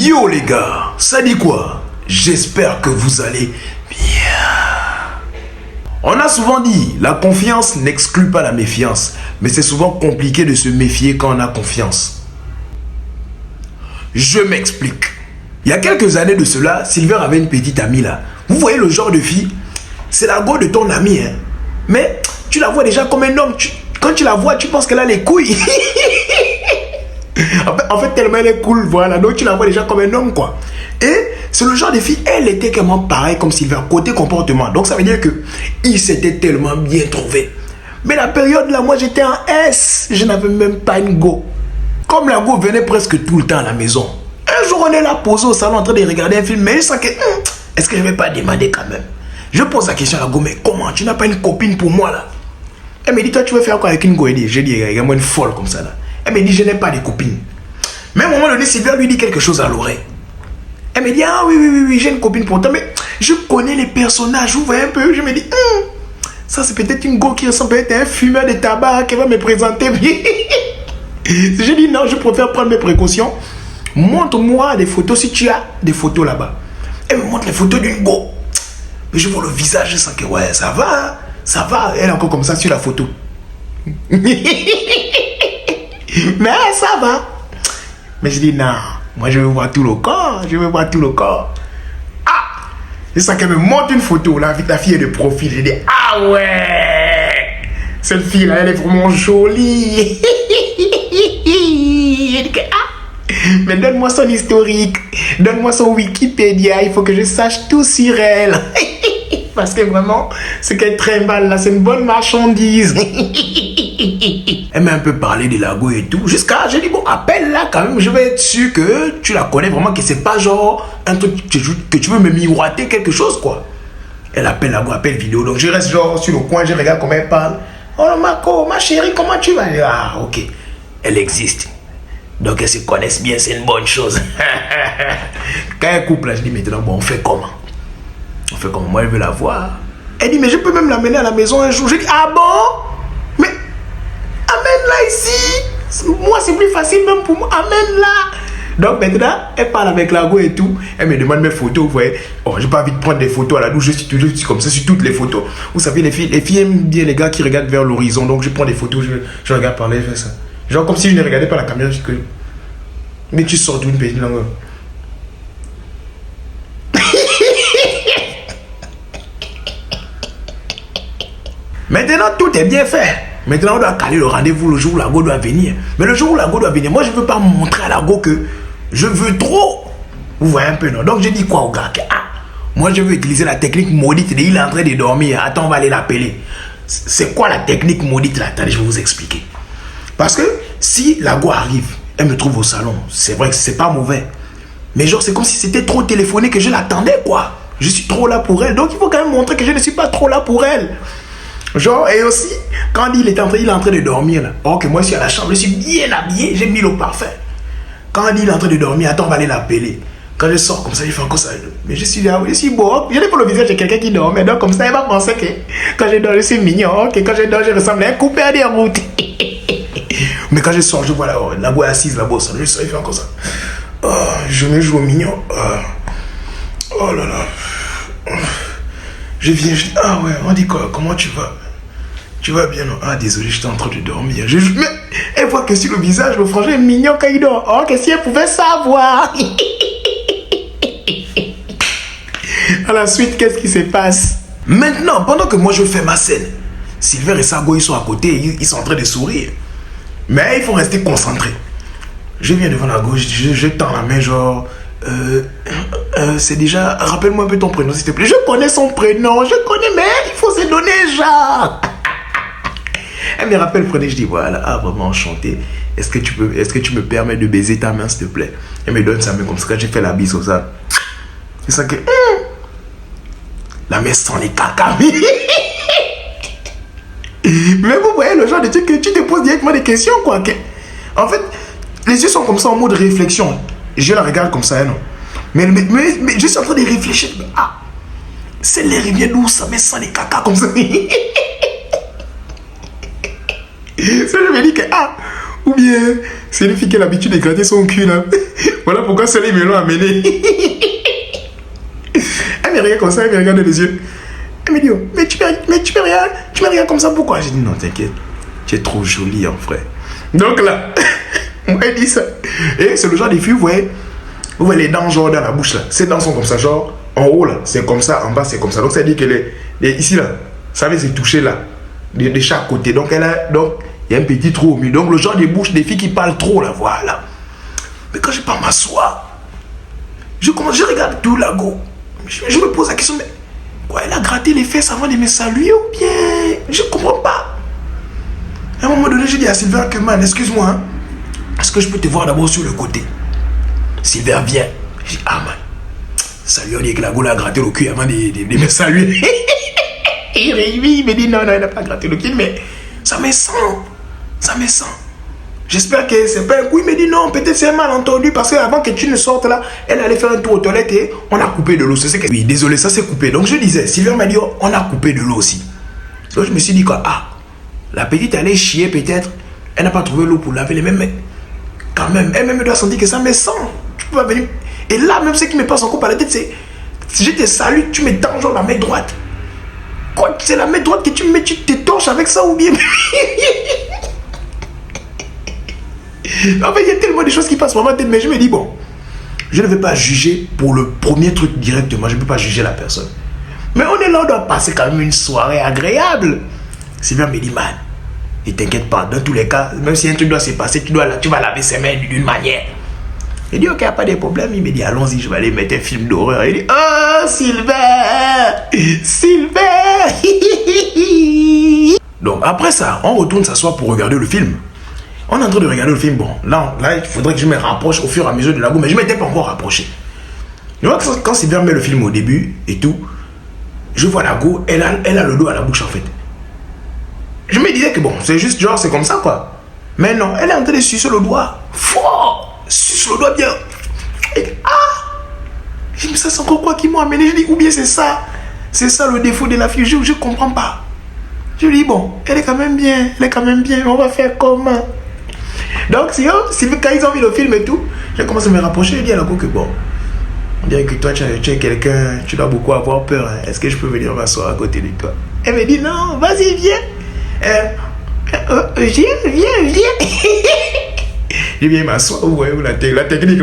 Yo les gars, ça dit quoi? J'espère que vous allez bien. On a souvent dit, la confiance n'exclut pas la méfiance, mais c'est souvent compliqué de se méfier quand on a confiance. Je m'explique. Il y a quelques années de cela, Silver avait une petite amie là. Vous voyez le genre de fille? C'est la go de ton ami, hein. Mais tu la vois déjà comme un homme. Quand tu la vois, tu penses qu'elle a les couilles. En fait, tellement elle est cool, voilà. Donc tu la vois déjà comme un homme, quoi. Et c'est le genre de fille, elle était tellement pareil comme Silver, côté comportement. Donc ça veut dire que il s'était tellement bien trouvé. Mais la période là, moi j'étais en S. Je n'avais même pas une go. Comme la go venait presque tout le temps à la maison. Un jour, on est là posé au salon en train de regarder un film. Mais je sens que, est-ce que je vais pas demander quand même? Je pose la question à la go, mais comment? Tu n'as pas une copine pour moi là? Elle me dit, toi tu veux faire quoi avec une go? J'ai dit, regarde-moi une folle comme ça là. Elle me dit, je n'ai pas de copine. Mais à un moment donné, Sylvia lui dit quelque chose à l'oreille. Elle me dit, ah oui, j'ai une copine pour toi. Mais je connais les personnages, vous voyez un peu. Je me dis, ça c'est peut-être une go qui ressemble peut-être à un fumeur de tabac qui va me présenter. J'ai dit, non, je préfère prendre mes précautions. Montre-moi des photos si tu as des photos là-bas. Elle me montre les photos d'une go. Mais je vois le visage, je sens que ouais, ça va, ça va. Elle est encore comme ça sur la photo. Mais ça va. Mais je dis non, moi je veux voir tout le corps, je veux voir tout le corps. Ah, je sens qu'elle me montre une photo là avec la fille de profil. Je dis ah ouais, cette fille là elle est vraiment jolie. Je dis que mais donne-moi son historique, donne-moi son Wikipédia, il faut que je sache tout sur elle. Parce que vraiment, ce qu'elle trimballe là, c'est une bonne marchandise. Elle m'a un peu parlé de la go et tout. Jusqu'à, j'ai dit, bon, appelle-la quand même. Je vais être sûr que tu la connais vraiment, que c'est pas genre un truc que tu veux me miroiter quelque chose, quoi. Elle appelle la go, appelle vidéo. Donc je reste genre sur le coin, je regarde comment elle parle. Oh, ma chérie, comment tu vas? Ah, ok. Elle existe. Donc elles se connaissent bien, c'est une bonne chose. Quand elle coupe là, je dis maintenant, bon, on fait comment? On fait comment? Moi, elle veut la voir. Elle dit, mais je peux même l'amener à la maison un jour. Je dis, ah bon? Mais amène-la ici. Moi, c'est plus facile même pour moi. Amène-la. Donc maintenant, elle parle avec la go et tout. Elle me demande mes photos, vous voyez. Oh, j'ai pas envie de prendre des photos à la douche. Je suis toujours comme ça sur toutes les photos. Vous savez, les filles aiment bien les gars qui regardent vers l'horizon. Donc je prends des photos, je regarde parler, je fais ça. Genre comme si je ne regardais pas la caméra. Je dis que... Mais tu sors d'une petite langue. Maintenant, tout est bien fait. Maintenant, on doit caler le rendez-vous le jour où la go doit venir. Mais le jour où la go doit venir, moi, je ne veux pas montrer à la go que je veux trop. Vous voyez un peu, non? Donc, je dis quoi au gars? Moi, je veux utiliser la technique maudite. Il est en train de dormir. Attends, on va aller l'appeler. C'est quoi la technique maudite là? Attendez, je vais vous expliquer. Parce que si la go arrive, elle me trouve au salon. C'est vrai que c'est pas mauvais. Mais genre, c'est comme si c'était trop téléphoné que je l'attendais, quoi. Je suis trop là pour elle. Donc, il faut quand même montrer que je ne suis pas trop là pour elle. Genre, et aussi, quand il est en train de dormir, là. Ok, moi, je suis à la chambre, je suis bien habillé, j'ai mis le parfum. Quand il est en train de dormir, attends, on va aller l'appeler. Quand je sors comme ça, il fait encore ça. Mais je suis là, je suis beau. Je n'ai pas le visage de quelqu'un qui dort. Mais donc, comme ça, il va penser que quand je dors, je suis mignon. Ok, quand je dors, je ressemble à un coupé à des routes. Mais quand je sors, je vois la go assise là-bas. Je sors, il fait encore ça. Oh, je me joue au mignon. Oh là là. Je viens, ah ouais, on dit quoi? Comment tu vas? Tu vas bien, non? Ah, désolé, j'étais en train de dormir. Mais elle voit que sur le visage, le frangin est mignon quand il dort. Oh, que si elle pouvait savoir. À la suite, qu'est-ce qui se passe? Maintenant, pendant que moi je fais ma scène, Silver et Sago, ils sont à côté, ils sont en train de sourire. Mais il faut rester concentré. Je viens devant la gauche, je tends la main, genre... c'est déjà... Rappelle-moi un peu ton prénom, s'il te plaît. Je connais son prénom, je connais, mais il faut se donner, genre... Elle me rappelle, prenez, je dis, voilà, ah, vraiment enchanté. Est-ce que tu me permets de baiser ta main, s'il te plaît? Elle me donne sa main comme ça, quand j'ai fait la bise comme ça. C'est ça que... La main sent les caca. Mais vous voyez le genre de truc que tu te poses directement des questions, quoi. Que... En fait, les yeux sont comme ça en mode réflexion. Je la regarde comme ça, non? Mais je suis en train de réfléchir. Ah, c'est l'air, il vient d'où ça me sent les caca comme ça. Ça, je me dis que, ah, Ou bien, c'est une fille qui a l'habitude de gratter son cul là. Voilà pourquoi celle-là, ils me l'ont amené. Elle me regarde comme ça, elle me regarde dans les yeux. Elle me dit, oh, mais tu me regardes comme ça, pourquoi? J'ai dit, non, t'inquiète, tu es trop jolie, en frère. Donc là, moi, elle dit ça. Et c'est le genre de filles, vous voyez les dents genre dans la bouche là. Ces dents sont comme ça, genre, en haut là, c'est comme ça, en bas, c'est comme ça. Donc ça dit que ici là, ça veut se toucher là, de chaque côté. Donc il y a un petit trou au milieu. Donc le genre de bouche des filles qui parlent trop là, voilà. Mais quand je pars m'asseoir, je regarde tout la go. Je me pose la question, mais quoi, elle a gratté les fesses avant de me saluer ou bien? Je comprends pas. À un moment donné, je dis à Sylvain que man, excuse-moi, hein, est-ce que je peux te voir d'abord sur le côté? Sylvain vient. Je dis, ah man, salut, on dit que la go a gratté le cul avant de me saluer. Il me dit, non, il n'a pas gratté le cul, mais ça me sent. Ça me sent. J'espère que c'est pas un coup. Il me dit non, peut-être c'est un malentendu parce qu'avant que tu ne sortes là, elle allait faire un tour aux toilettes et on a coupé de l'eau. Oui, désolé, ça s'est coupé. Donc je disais, Sylvain m'a dit, oh, on a coupé de l'eau aussi. Donc je me suis dit quoi, ah, la petite allait chier peut-être. Elle n'a pas trouvé l'eau pour laver les mains, mais quand même, elle-même doit sentir que ça me sent. Tu peux pas venir. Et là, même ce qui me passe encore par la tête, c'est si je te salue, tu me tends genre la main droite. Quoi, c'est la main droite que tu me mets, tu te torches avec ça ou bien. En fait, il y a tellement de choses qui passent par ma tête, mais je me dis, bon, je ne vais pas juger pour le premier truc directement, je ne peux pas juger la personne. Mais on est là, on doit passer quand même une soirée agréable. Sylvain me dit, man, ne t'inquiète pas, dans tous les cas, même si un truc doit se passer, tu vas laver ses mains d'une manière. Il dit, ok, il n'y a pas de problème. Il me dit, allons-y, je vais aller mettre un film d'horreur. Il dit, oh, Sylvain, Sylvain. Donc, après ça, on retourne s'asseoir pour regarder le film. On est en train de regarder le film. Bon, là, il faudrait que je me rapproche au fur et à mesure de la go, mais je ne m'étais pas encore rapproché. Tu vois, quand Sylvain met le film au début et tout, je vois la go, elle a le dos à la bouche en fait. Je me disais que bon, c'est juste genre, c'est comme ça quoi. Mais non, elle est en train de sucer le doigt. Fort, suce le doigt bien. Et, ah, je me dis, ça c'est encore quoi qui m'a amené. Je dis, ou bien c'est ça le défaut de la fille. Je ne comprends pas. Je lui dis, bon, elle est quand même bien, on va faire comment? Donc, quand ils ont vu le film et tout, j'ai commencé à me rapprocher. Je dis à la go que bon, on dirait que toi, tu es quelqu'un, tu dois beaucoup avoir peur. Hein. Est-ce que je peux venir m'asseoir à côté de toi? Elle me dit non, vas-y, viens. Viens. Je viens m'asseoir. Ouais, la technique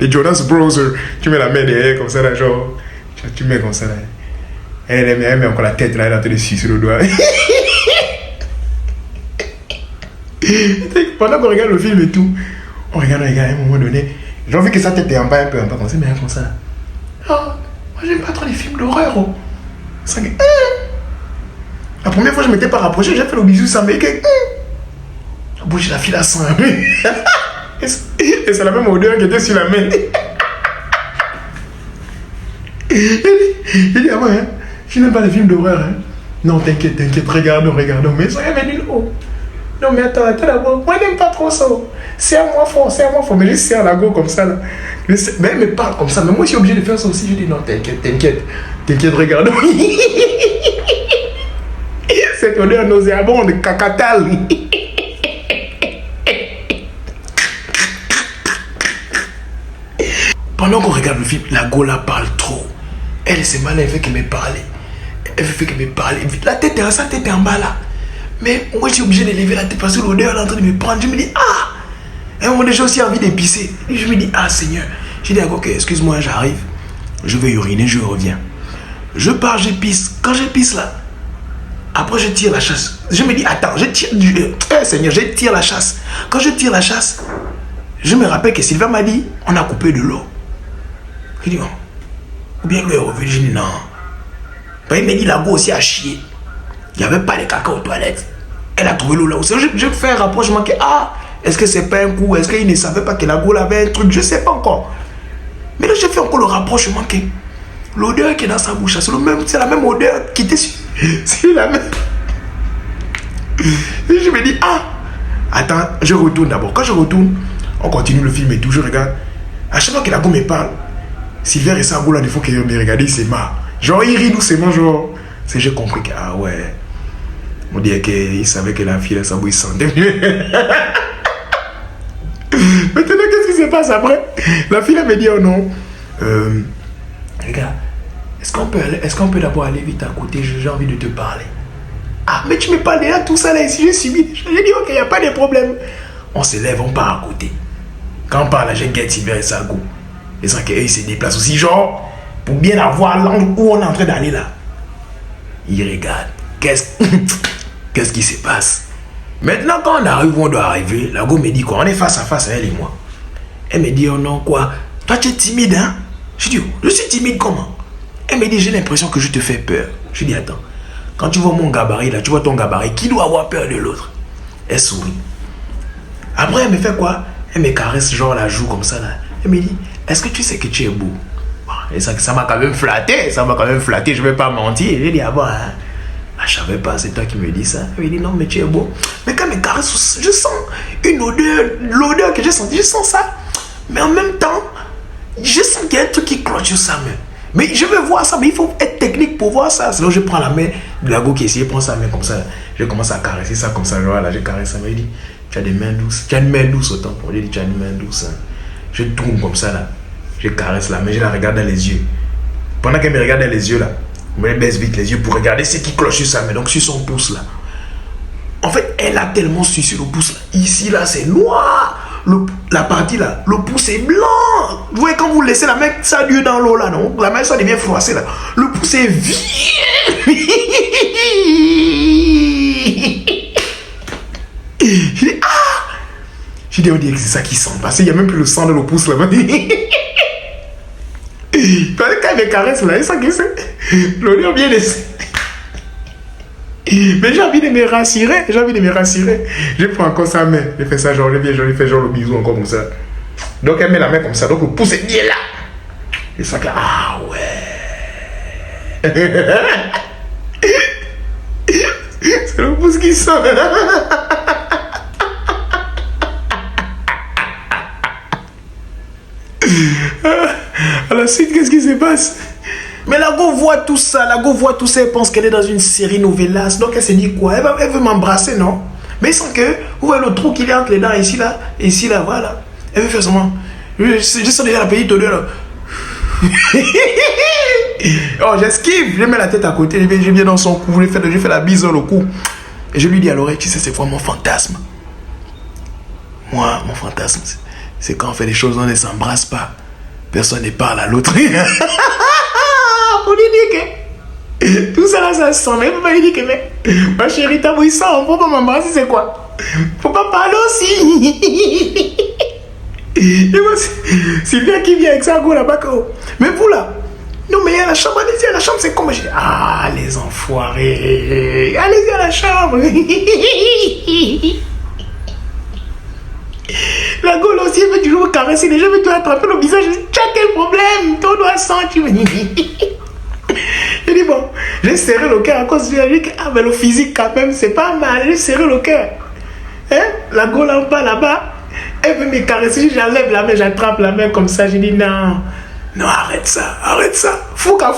de Jonas Brothers. Tu mets la main derrière comme ça, là, genre. Tu mets comme ça, là. Elle met encore la tête, là, elle est en train de sucer le doigt. Pendant qu'on regarde le film et tout, on regarde, à un moment donné, j'ai envie que sa tête est en bas, un peu comme ça, mais comme ça. Oh, moi j'aime pas trop les films d'horreur. Oh. Ça, la première fois je m'étais pas rapproché, j'ai fait le bisou, ça m'a que la bouche de la fille a sang. Et c'est la même odeur qui était sur la main. Il dit, ah ouais, hein, je n'aime pas les films d'horreur. Hein. Non, t'inquiète, regardons. Mais ça m'a dit non. Non, mais attends d'abord. Moi, je n'aime pas trop ça. C'est à moi fort. Mais je serre la go comme ça. Là. Mais elle me parle comme ça. Mais moi, je suis obligé de faire ça aussi. Je dis non, t'inquiète, regardons. Cette odeur nauséabonde, cacatal. Pendant qu'on regarde le film, la go la parle trop. Elle, c'est mal, elle fait qu'elle me parle. La tête est en bas là. Mais moi, je suis obligé de lever la tête parce que l'odeur est en train de me prendre. Je me dis, ah! À un moment donné, j'ai aussi envie d'épicer. Et je me dis, ah Seigneur. Je dis, ok, excuse-moi, j'arrive. Je vais uriner, je reviens. Je pars, j'épisse. Quand j'épisse là, après je tire la chasse. Je me dis, attends, je tire Seigneur, je tire la chasse. Quand je tire la chasse, je me rappelle que Sylvain m'a dit, on a coupé de l'eau. Je dis, bon. Ou bien l'eau est revenue. Je dis, non. Il m'a dit, la go aussi a chié. Il n'y avait pas de caca aux toilettes. Elle a trouvé l'eau là aussi. Je fais un rapprochement que, ah, est-ce que c'est pas un coup? Est-ce qu'il ne savait pas que la go avait un truc? Je ne sais pas encore. Mais là, je fais encore le rapprochement que l'odeur qui est dans sa bouche, c'est la même odeur qui était sur la main. Et je me dis, ah, attends, je retourne d'abord. Quand je retourne, on continue le film et tout, je regarde. À chaque fois que la go me parle, Sylvain et sa go là, il faut qu'il me regarde, il se marre. Genre, il rit doucement, genre. C'est j'ai compris que, ah ouais. On dirait qu'il savait que la fille, là, sa bouille sentait mieux. Maintenant, qu'est-ce qui se passe après? La fille, elle me dit, oh non. Regarde, est-ce qu'on peut d'abord aller vite à côté? J'ai envie de te parler. Ah, mais tu me parles déjà tout ça là ici, j'ai subi. J'ai dit, ok, il n'y a pas de problème. On se lève, on part à côté. Quand on parle, j'ai Get Tiber et Sago. Et sans qu'ils se déplacent aussi, genre, pour bien avoir l'angle où on est en train d'aller là. Il regarde. Qu'est-ce qui se passe? Maintenant, quand on arrive où on doit arriver, la go me dit quoi? On est face à face, elle et moi. Elle me dit, oh non, quoi? Toi, tu es timide, hein? Je dis, je suis timide comment? Elle me dit, j'ai l'impression que je te fais peur. Je dis, attends, quand tu vois mon gabarit là, tu vois ton gabarit, qui doit avoir peur de l'autre? Elle sourit. Après, elle me fait quoi? Elle me caresse genre la joue comme ça là. Elle me dit, est-ce que tu sais que tu es beau? Et ça m'a quand même flatté, je ne vais pas mentir. J'ai dit, ah bon, hein? Ah, je savais pas, c'est toi qui me dis ça. Elle me dit, non, mais tu es beau. Mais quand elle me caresse, je sens une odeur, l'odeur que j'ai sentie, je sens ça. Mais en même temps, je sens qu'il y a un truc qui cloche sur sa main. Mais je veux voir ça, mais il faut être technique pour voir ça. Sinon, je prends la main de la go qui essaie, prend sa main comme ça. Je commence à caresser ça comme ça. Voilà, je caresse ça. Mais il dit, tu as des mains douces. Tu as une main douce autant pour lui. Il dit, tu as une main douce. Hein. Je tourne comme ça là. Je caresse la main, je la regarde dans les yeux. Pendant qu'elle me regarde dans les yeux là, je me baisse vite les yeux pour regarder ce qui cloche sur sa main. Donc sur son pouce là. En fait, elle a tellement su sur le pouce là. Ici là, c'est noir. La partie là, le pouce est blanc. Vous voyez quand vous laissez la main, ça dure dans l'eau là, non? La main, ça devient froissée là. Le pouce est vide. Je dis, ah! Je dis, on dirait que c'est ça qui sent. Parce qu'il n'y a même plus le sang dans le pouce là. Quand il me caresse là, il sent que c'est l'odeur bien laissé. Mais j'ai envie de me rassurer. Je prends encore sa main. Je fais ça genre, je fais genre le bisou encore comme ça. Donc elle met la main comme ça. Donc le pouce est bien là. Et ça que ah ouais. C'est le pouce qui sent. À la suite, qu'est-ce qui se passe? Mais la go voit tout ça, elle pense qu'elle est dans une série novelas. Donc elle se dit quoi? Elle veut m'embrasser, non? Mais sans que, vous voyez le trou qu'il y a entre les dents, ici là, voilà. Elle veut faire seulement. Je sens déjà la petite odeur là. Oh, j'esquive, je mets la tête à côté, je viens dans son cou, je fais la bise dans le cou. Et je lui dis à l'oreille, tu sais, c'est quoi mon fantasme? Moi, mon fantasme, c'est quand on fait des choses, on ne s'embrasse pas. Personne ne parle à l'autre. On lui dit que tout ça là, ça sent. Mais il lui dit que mais, ma chérie, t'as vu ça, on peut pas m'embrasser, c'est quoi? Faut pas parler aussi. Et moi, c'est bien qui vient avec ça, go là-bas. Mais vous là, non mais il y a la chambre, allez-y à la chambre, c'est comme je dis, ah les enfoirés, allez-y à la chambre. La gueule aussi, elle veut toujours me caresser, les gens veulent tout attraper le visage. Je dis, tu as quel problème? Ton doigt sent, tu me dis. Je dis, bon, j'ai serré le cœur à cause de la vie. Ah, mais le physique, quand même, c'est pas mal. J'ai serré le cœur. Hein? La gueule en bas, là-bas, elle veut me caresser. J'enlève la main, j'attrape la main comme ça. Je dis, non, non, arrête ça. Fouka.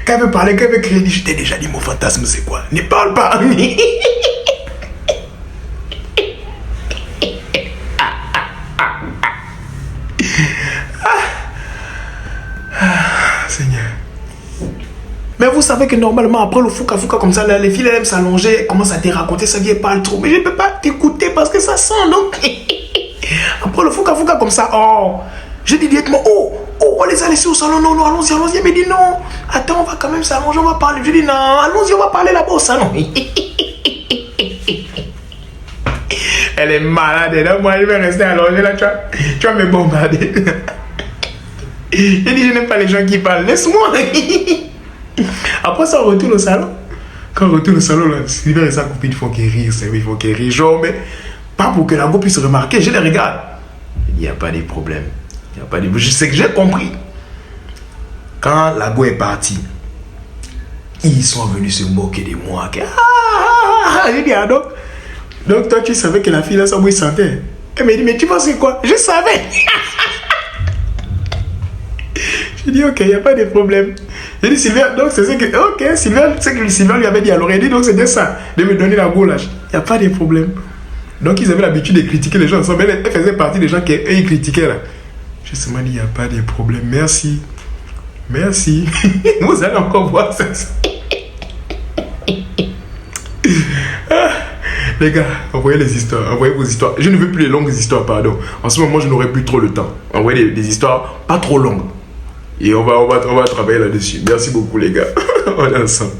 Quand elle veut parler, quand elle veut crier, je t'ai déjà dit mon fantasme c'est quoi? Ne parle pas. Seigneur. Mais vous savez que normalement après le fouka comme ça, les filles elles aiment s'allonger, elles commencent à te raconter sa vie, elles parlent trop. Mais je ne peux pas t'écouter parce que ça sent donc. Après le fouka comme ça, oh. Je dis directement, on les a laissés au salon, non, allons-y. Elle me dit non, attends, on va quand même s'allonger, on va parler. Je dis non, allons-y, on va parler là-bas au salon. Elle est malade, là, moi je vais rester allongé là, tu vas me bombarder. Je dis, je n'aime pas les gens qui parlent, laisse-moi. Après ça, on retourne au salon. Quand on retourne au salon, là, Sylvain et sa copine, il faut qu'elle rire, genre, mais pas pour que la go puisse remarquer, je les regarde. Il n'y a pas de problème. Je sais que j'ai compris. Quand la go est partie, ils sont venus se moquer de moi. Je dis, ah donc toi tu savais que la fille là, ça me sentait. Elle me dit, mais tu penses quoi? Je savais. Je J'ai dit, ok, il n'y a pas de problème. J'ai dit, Sylvia, donc c'est ce que, ok, Sylvia, c'est que Sylvia lui avait dit à l'oreille. Il dit, donc c'était ça, de me donner la goulash. Il n'y a pas de problème. Donc ils avaient l'habitude de critiquer les gens ensemble. Elle faisait partie des gens qui, eux, ils critiquaient là. J'ai seulement dit, il n'y a pas de problème. Merci. Merci. Vous allez encore voir ça. Les gars, envoyez les histoires, envoyez vos histoires. Je ne veux plus les longues histoires, pardon. En ce moment, je n'aurai plus trop le temps. Envoyez des histoires pas trop longues. Et on va travailler là-dessus. Merci beaucoup, les gars. On est ensemble.